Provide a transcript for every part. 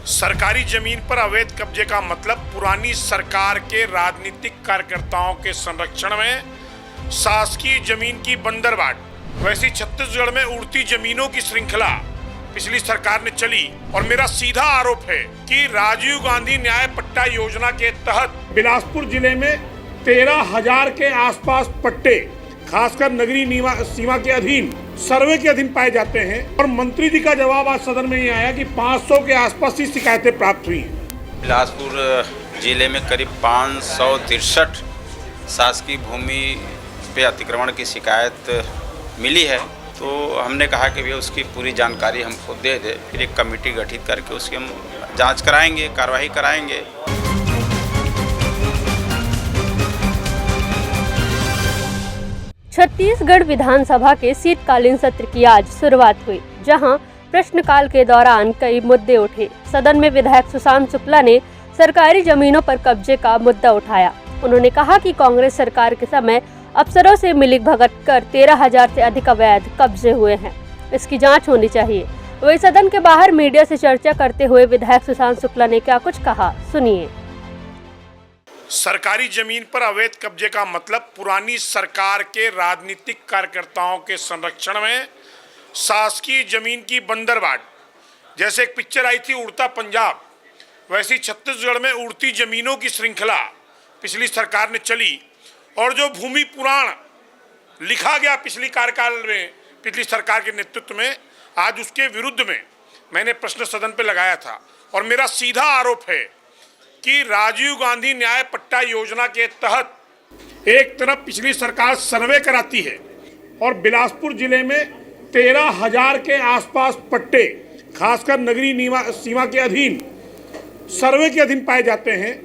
सरकारी जमीन पर अवैध कब्जे का मतलब पुरानी सरकार के राजनीतिक कार्यकर्ताओं के संरक्षण में शासकीय जमीन की बंदरबाट। वैसी छत्तीसगढ़ में उड़ती जमीनों की श्रृंखला पिछली सरकार ने चली और मेरा सीधा आरोप है कि राजीव गांधी न्याय पट्टा योजना के तहत बिलासपुर जिले में 13,000 के आसपास पट्टे खासकर नगरीय सीमा के अधीन सर्वे के अधीन पाए जाते हैं। और मंत्री जी का जवाब आज सदन में ये आया कि 500 के आसपास ही शिकायतें प्राप्त हुई हैं। बिलासपुर जिले में करीब 563 शासकीय भूमि पे अतिक्रमण की शिकायत मिली है, तो हमने कहा कि भैया उसकी पूरी जानकारी हमको दे दे, फिर एक कमेटी गठित करके उसकी हम जांच कराएंगे, कार्रवाई कराएंगे। छत्तीसगढ़ विधानसभा के शीतकालीन सत्र की आज शुरुआत हुई, जहां प्रश्नकाल के दौरान कई मुद्दे उठे। सदन में विधायक सुशांत शुक्ला ने सरकारी जमीनों पर कब्जे का मुद्दा उठाया। उन्होंने कहा कि कांग्रेस सरकार के समय अफसरों से मिलीभगत कर 13,000 से अधिक अवैध कब्जे हुए हैं, इसकी जांच होनी चाहिए। वही सदन के बाहर मीडिया से चर्चा करते हुए विधायक सुशांत शुक्ला ने क्या कुछ कहा, सुनिए। सरकारी जमीन पर अवैध कब्जे का मतलब पुरानी सरकार के राजनीतिक कार्यकर्ताओं के संरक्षण में शासकीय जमीन की बंदरबाट। जैसे एक पिक्चर आई थी उड़ता पंजाब, वैसी छत्तीसगढ़ में उड़ती जमीनों की श्रृंखला पिछली सरकार ने चली। और जो भूमि पुराण लिखा गया पिछली कार्यकाल में पिछली सरकार के नेतृत्व में, आज उसके विरुद्ध में मैंने प्रश्न सदन पे लगाया था। और मेरा सीधा आरोप है कि राजीव गांधी न्याय पट्टा योजना के तहत एक तरफ पिछली सरकार सर्वे कराती है और बिलासपुर जिले में 13,000 के आसपास पट्टे खासकर नगरीय सीमा के अधीन सर्वे के अधीन पाए जाते हैं।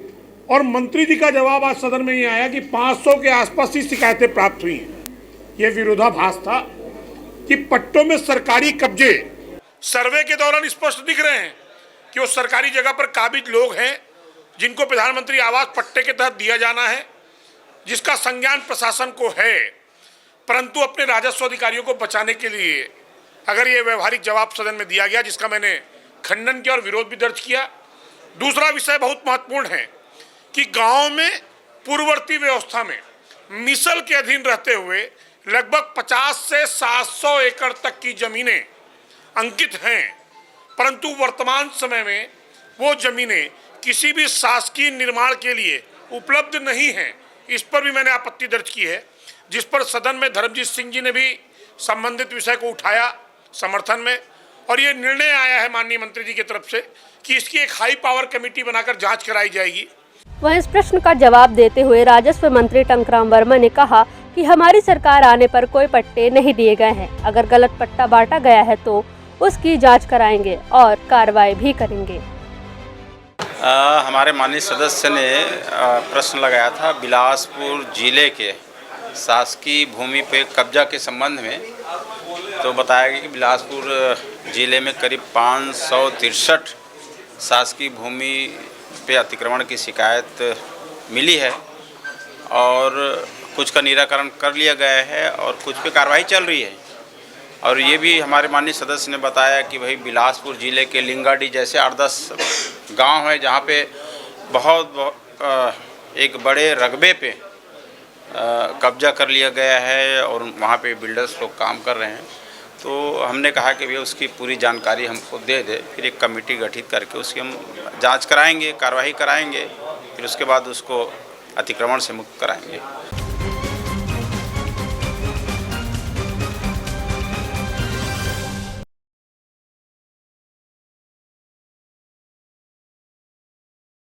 और मंत्री जी का जवाब आज सदन में ये आया कि 500 के आसपास ही शिकायतें प्राप्त हुई हैं। ये विरोधाभास था कि पट्टों में सरकारी कब्जे सर्वे के दौरान स्पष्ट दिख रहे हैं कि वो सरकारी जगह पर काबिज लोग हैं जिनको प्रधानमंत्री आवास पट्टे के तहत दिया जाना है, जिसका संज्ञान प्रशासन को है। परंतु अपने राजस्व अधिकारियों को बचाने के लिए अगर ये व्यवहारिक जवाब सदन में दिया गया, जिसका मैंने खंडन किया और विरोध भी दर्ज किया। दूसरा विषय बहुत महत्वपूर्ण है कि गांव में पूर्ववर्ती व्यवस्था में मिसल के अधीन रहते हुए लगभग 50 से 700 एकड़ तक की जमीनें अंकित हैं, परंतु वर्तमान समय में वो जमीनें किसी भी शासकीय निर्माण के लिए उपलब्ध नहीं है। इस पर भी मैंने आपत्ति दर्ज की है, जिस पर सदन में धर्मजीत सिंह जी ने भी संबंधित विषय को उठाया समर्थन में। और ये निर्णय आया है माननीय मंत्री जी की तरफ से कि इसकी एक हाई पावर कमेटी बनाकर जांच कराई जाएगी। वहीं इस प्रश्न का जवाब देते हुए राजस्व मंत्री टंकराम वर्मा ने कहा कि हमारी सरकार आने पर कोई पट्टे नहीं दिए गए हैं। अगर गलत पट्टा बांटा गया है तो उसकी जांच कराएंगे और कार्रवाई भी करेंगे। हमारे माननीय सदस्य ने प्रश्न लगाया था बिलासपुर जिले के शासकीय भूमि पे कब्जा के संबंध में, तो बताया गया कि बिलासपुर जिले में करीब 563 शासकीय भूमि पे अतिक्रमण की शिकायत मिली है और कुछ का निराकरण कर लिया गया है और कुछ पे कार्रवाई चल रही है। और ये भी हमारे माननीय सदस्य ने बताया कि भाई बिलासपुर जिले के लिंगाडी जैसे 8-10 गांव है जहाँ पे बहुत एक बड़े रकबे पे कब्जा कर लिया गया है और वहाँ पे बिल्डर्स लोग काम कर रहे हैं। तो हमने कहा कि भैया उसकी पूरी जानकारी हमको दे दे, फिर एक कमेटी गठित करके उसकी हम जांच कराएंगे, कार्रवाई कराएंगे, फिर उसके बाद उसको अतिक्रमण से मुक्त कराएंगे।